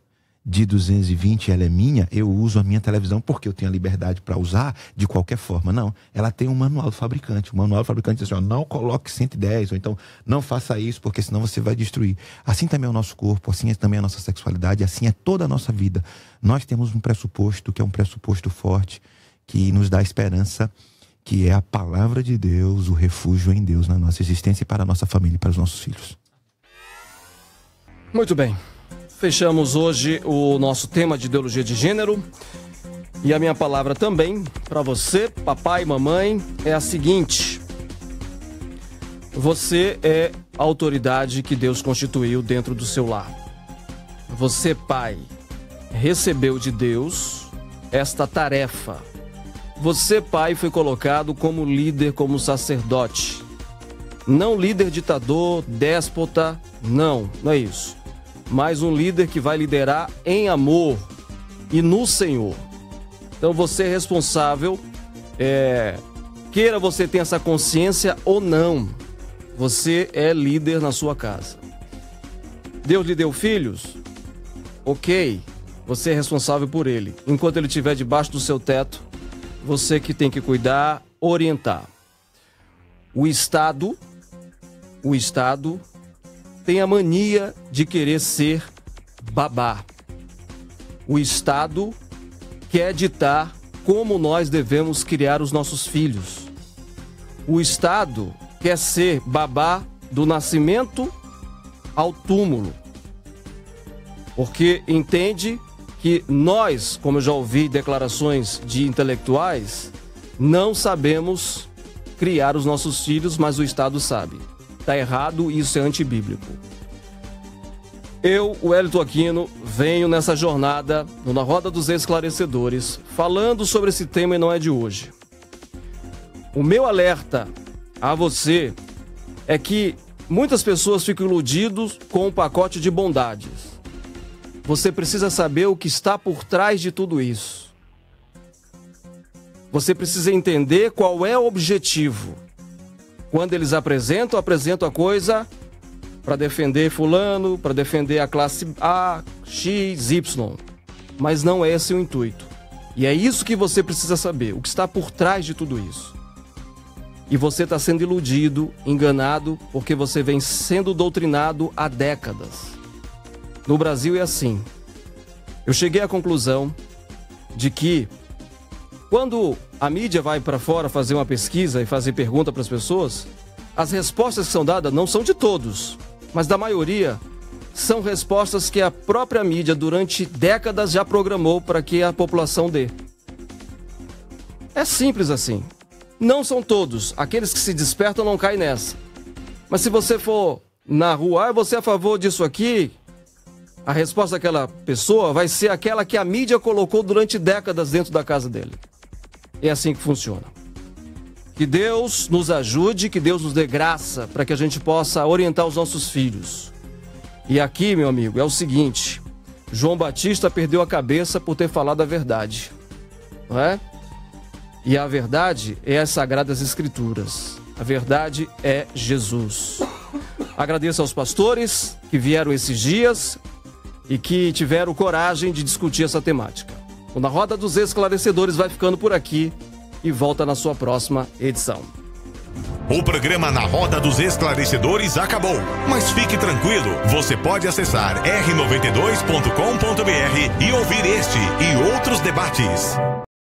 de 220, ela é minha, eu uso a minha televisão porque eu tenho a liberdade para usar de qualquer forma. Não, ela tem um manual do fabricante. O manual do fabricante diz assim, não coloque 110, ou então não faça isso porque senão você vai destruir. Assim também é o nosso corpo, assim é também a nossa sexualidade, assim é toda a nossa vida. Nós temos um pressuposto que é um pressuposto forte, que nos dá esperança, que é a palavra de Deus, o refúgio em Deus na nossa existência e para a nossa família e para os nossos filhos. Muito bem. Fechamos hoje o nosso tema de ideologia de gênero. E a minha palavra também para você, papai e mamãe, é a seguinte: você é a autoridade que Deus constituiu dentro do seu lar. Você, pai, recebeu de Deus esta tarefa. Você, pai, foi colocado como líder, como sacerdote. Não líder ditador, déspota, não é isso. Mas um líder que vai liderar em amor e no Senhor. Então você é responsável, queira você ter essa consciência ou não, você é líder na sua casa. Deus lhe deu filhos? Ok, você é responsável por ele. Enquanto ele estiver debaixo do seu teto, você que tem que cuidar, orientar. O Estado tem a mania de querer ser babá. O Estado quer ditar como nós devemos criar os nossos filhos. O Estado quer ser babá do nascimento ao túmulo. Porque entende que nós, como eu já ouvi declarações de intelectuais, não sabemos criar os nossos filhos, mas o Estado sabe. Está errado e isso é antibíblico. Eu, Wellington Aquino, venho nessa jornada, na Roda dos Esclarecedores, falando sobre esse tema e não é de hoje. O meu alerta a você é que muitas pessoas ficam iludidas com um pacote de bondades. Você precisa saber o que está por trás de tudo isso. Você precisa entender qual é o objetivo. Quando eles apresentam a coisa para defender fulano, para defender a classe A, X, Y. Mas não é esse o intuito. E é isso que você precisa saber, o que está por trás de tudo isso. E você está sendo iludido, enganado, porque você vem sendo doutrinado há décadas. No Brasil é assim. Eu cheguei à conclusão de que quando a mídia vai para fora fazer uma pesquisa e fazer pergunta para as pessoas, as respostas que são dadas não são de todos, mas da maioria são respostas que a própria mídia durante décadas já programou para que a população dê. É simples assim. Não são todos. Aqueles que se despertam não caem nessa. Mas se você for na rua, você é a favor disso aqui, a resposta daquela pessoa vai ser aquela que a mídia colocou durante décadas dentro da casa dele. É assim que funciona. Que Deus nos ajude, que Deus nos dê graça para que a gente possa orientar os nossos filhos. E aqui, meu amigo, é o seguinte: João Batista perdeu a cabeça por ter falado a verdade, não é? E a verdade é as Sagradas Escrituras. A verdade é Jesus. Agradeço aos pastores que vieram esses dias e que tiveram coragem de discutir essa temática. O Na Roda dos Esclarecedores vai ficando por aqui e volta na sua próxima edição. O programa Na Roda dos Esclarecedores acabou, mas fique tranquilo, você pode acessar r92.com.br e ouvir este e outros debates.